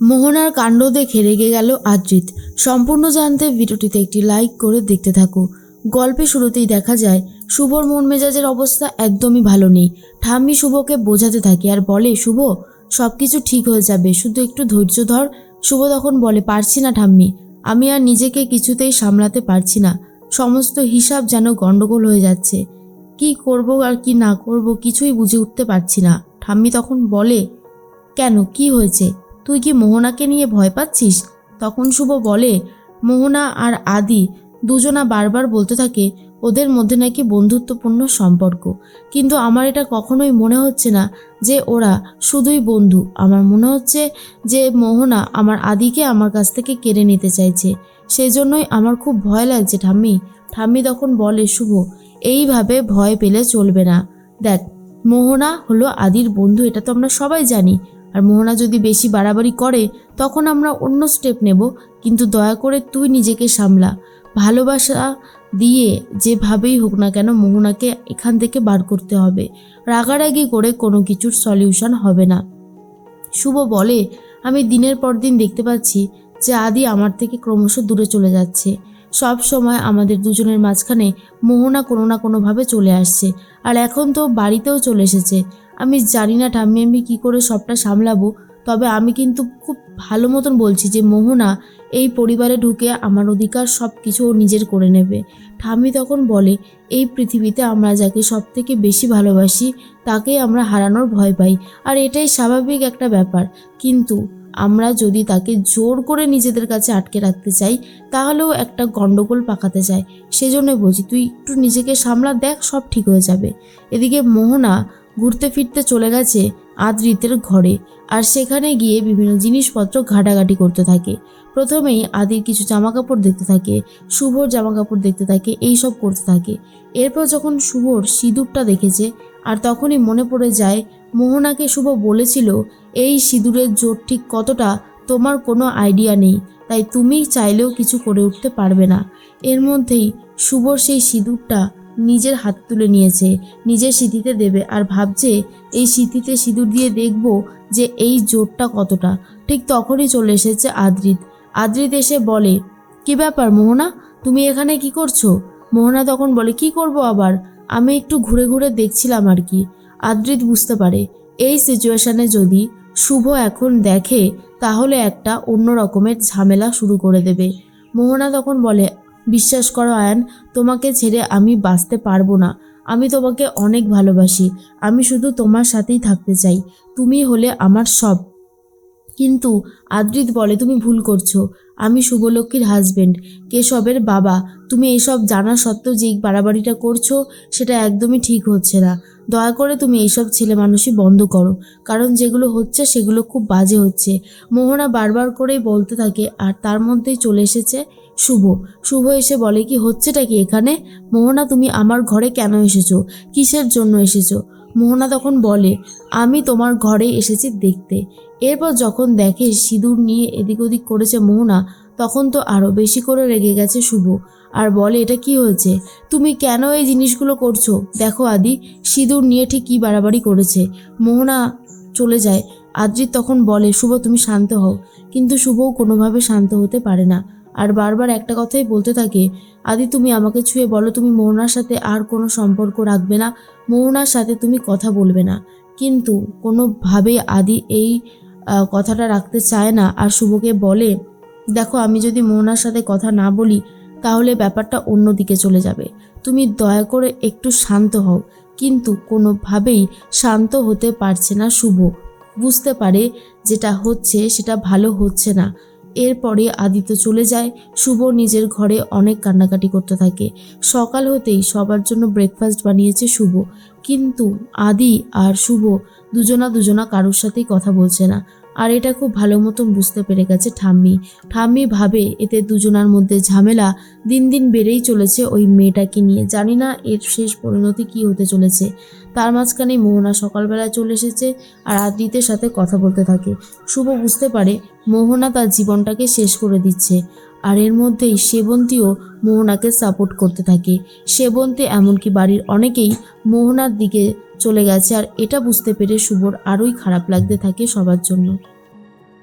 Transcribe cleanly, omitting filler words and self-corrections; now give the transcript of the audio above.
মোহনার কাণ্ড দেখে রেগে গেল আদ্রিত। সম্পূর্ণ জানতে ভিডিওটিতে একটি লাইক করে দেখতে থাকো। গল্পে শুরুতেই দেখা যায় শুভর মন মেজাজের অবস্থা একদমই ভালো নেই। ঠাম্মি শুভকে বোঝাতে থাকে আর বলে, শুভ সব কিছু ঠিক হয়ে যাবে, শুধু একটু ধৈর্য ধর। শুভ তখন বলে, পারছি না ঠাম্মি, আমি আর নিজেকে কিছুতেই সামলাতে পারছি না। সমস্ত হিসাব যেন গন্ডগোল হয়ে যাচ্ছে। কি করব আর কি না করব কিছুই বুঝে উঠতে পারছি না। ঠাম্মি তখন বলে, কেন, কি হয়েছে? তুই কি মোহনাকে নিয়ে ভয় পাচ্ছিস? তখন শুভ বলে, মোহনা আর আদি দুজনা বারবার বলতে থাকে ওদের মধ্যে নাকি বন্ধুত্বপূর্ণ সম্পর্ক, কিন্তু আমার এটা কখনোই মনে হচ্ছে না যে ওরা শুধুই বন্ধু। আমার মনে হচ্ছে যে মোহনা আমার আদিকে আমার কাছ থেকে কেড়ে নিতে চাইছে। সেই জন্যই আমার খুব ভয় লাগছে ঠাম্মি। ঠাম্মি তখন বলে, শুভ এইভাবে ভয় পেলে চলবে না। দেখ, মোহনা হলো আদির বন্ধু, এটা তো আমরা সবাই জানি। আর মোহনা যদি বেশি বাড়াবাড়ি করে তখন আমরা অন্য স্টেপ নেব, কিন্তু দয়া করে তুই নিজেকে সামলা। ভালোবাসা দিয়ে যেভাবেই হোক না কেন মোহনাকে এখান থেকে বার করতে হবে। রাগারাগি করে কোনো কিছুর সলিউশন হবে না। শুভ বলে, আমি দিনের পর দিন দেখতে পাচ্ছি যে আদি আমার থেকে ক্রমশ দূরে চলে যাচ্ছে। সব সময় আমাদের দুজনের মাঝখানে মোহনা কোনো না কোনোভাবে চলে আসছে, আর এখন তো বাড়িতেও চলে এসেছে। আমি জানি না ঠাম্মি আমি কী করে সবটা সামলাবো, তবে আমি কিন্তু খুব ভালো মতন বলছি যে মোহনা এই পরিবারে ঢুকে আমার অধিকার সব কিছু ও নিজের করে নেবে। ঠাম্মি তখন বলে, এই পৃথিবীতে আমরা যাকে সব থেকে বেশি ভালোবাসি তাকেই আমরা হারানোর ভয় পাই, আর এটাই স্বাভাবিক একটা ব্যাপার। কিন্তু আমরা যদি তাকে জোর করে নিজেদের কাছে আটকে রাখতে চাই তাহলেও একটা গন্ডগোল পাকাতে চাই। সেজন্যই বলছি তুই একটু নিজেকে সামলা, দেখ সব ঠিক হয়ে যাবে। এদিকে মোহনা ঘুরতে ফিরতে চলে গেছে আদ্রিতের ঘরে, আর সেখানে গিয়ে বিভিন্ন জিনিসপত্র ঘাটাঘাটি করতে থাকে। প্রথমেই আদির কিছু জামাকাপড় দেখতে থাকে, শুভর জামাকাপড় দেখতে থাকে, এইসব করতে থাকে। এরপর যখন শুভর সিঁদুরটা দেখেছে, আর তখনই মনে পড়ে যায় মোহনাকে শুভ বলেছিল এই সিঁদুরের জোর ঠিক কতটা তোমার কোনো আইডিয়া নেই, তাই তুমি চাইলেও কিছু করে উঠতে পারবে না। এর মধ্যেই শুভর সেই সিঁদুরটা নিজের হাত তুলে নিয়েছে, নিজের সিঁথিতে দেবে, আর ভাবছে এই সিঁথিতে সিঁদুর দিয়ে দেখব যে এই জোরটা কতটা। ঠিক তখনই চলে এসেছে আদ্রিত। আদ্রিত এসে বলে, কি ব্যাপার মোহনা, তুমি এখানে কি করছো? মোহনা তখন বলে, কি করব আবার, আমি একটু ঘুরে ঘুরে দেখছিলাম আর কি। আদ্রিত বুঝতে পারে এই সিচুয়েশনে যদি শুভ এখন দেখে তাহলে একটা অন্য রকমের ঝামেলা শুরু করে দেবে। মোহনা তখন বলে, বিশ্বাস করো আয়ান, তোমাকে ছেড়ে আমি বাঁচতে পারবো না। আমি তোমাকে অনেক ভালোবাসি, আমি শুধু তোমার সাথেই থাকতে চাই, তুমি হলে আমার সব। কিন্তু আদ্রিত বলে, তুমি ভুল করছো, আমি শুভলক্ষ্মীর হাজবেন্ড, কেশবের বাবা। তুমি এইসব জানা সত্ত্বেও যে বাড়াবাড়িটা করছো সেটা একদমই ঠিক হচ্ছে না। দয়া করে তুমি এইসব ছেলে মানুষই বন্ধ করো, কারণ যেগুলো হচ্ছে সেগুলো খুব বাজে হচ্ছে। মোহনা বারবার করেই বলতে থাকে, আর তার মধ্যেই চলে এসেছে শুভ। শুভ এসে বলে, কি হচ্ছেটা কি এখানে? মোহনা, তুমি আমার ঘরে কেন এসেছো? কিসের জন্য এসেছো? মোহনা তখন বলে, আমি তোমার ঘরে এসেছি দেখতে। এরপর যখন দেখে সিঁদুর নিয়ে এদিক ওদিক করেছে মোহনা, তখন তো আরও বেশি করে রেগে গেছে শুভ, আর বলে, এটা কি হয়েছে? তুমি কেন এই জিনিসগুলো করছো? দেখো আদি, সিঁদুর নিয়ে ঠিক কী বাড়াবাড়ি করেছে। মোহনা চলে যায়। আদ্রিত তখন বলে, শুভ তুমি শান্ত হও। কিন্তু শুভও কোনোভাবে শান্ত হতে পারে না, আর বারবার একটা কথাই বলতে থাকে, আদি তুমি আমাকে ছুঁয়ে বলো তুমি মোহনার সাথে আর কোনো সম্পর্ক রাখবে না, মোহনার সাথে তুমি কথা বলবে না। কিন্তু কোনোভাবেই আদি এই কথাটা রাখতে চায় না, আর শুভকে বলে, দেখো আমি যদি মোহনার সাথে কথা না বলি তাহলে ব্যাপারটা অন্য দিকে চলে যাবে, তুমি দয়া করে একটু শান্ত হও। কিন্তু কোনোভাবেই শান্ত হতে পারছে না শুভ। বুঝতে পারে যেটা হচ্ছে সেটা ভালো হচ্ছে না। এরপরে আদিত্য চলে যায়। শুভ নিজের ঘরে অনেক কান্নাকাটি করতে থাকে। সকাল হতেই সবার জন্য ব্রেকফাস্ট বানিয়েছে শুভ, কিন্তু আদি আর শুভ দুজনা কারোর সাথেই কথা বলছে না। আর এটা খুব ভালো মতন বুঝতে পেরে গেছে ঠাম্মি। ঠাম্মি ভাবে এতে দুজনার মধ্যে ঝামেলা দিন দিন বেড়েই চলেছে ওই মেয়েটাকে নিয়ে। জানি না এর শেষ পরিণতি কী হতে চলেছে। তার মাঝখানে মোহনা সকালবেলায় চলে এসেছে আর আদ্রিতের সাথে কথা বলতে থাকে। শুভ বুঝতে পারে মোহনা তার জীবনটাকে শেষ করে দিচ্ছে, আর এর মধ্যেই সেবন্তীও মোহনাকে সাপোর্ট করতে থাকে। সেবন্তী এমনকি বাড়ির অনেকেই মোহনার দিকে চলে গেছে, আর এটা বুঝতে পেরে শুভর আরোই খারাপ লাগতে থাকে সবার জন্য।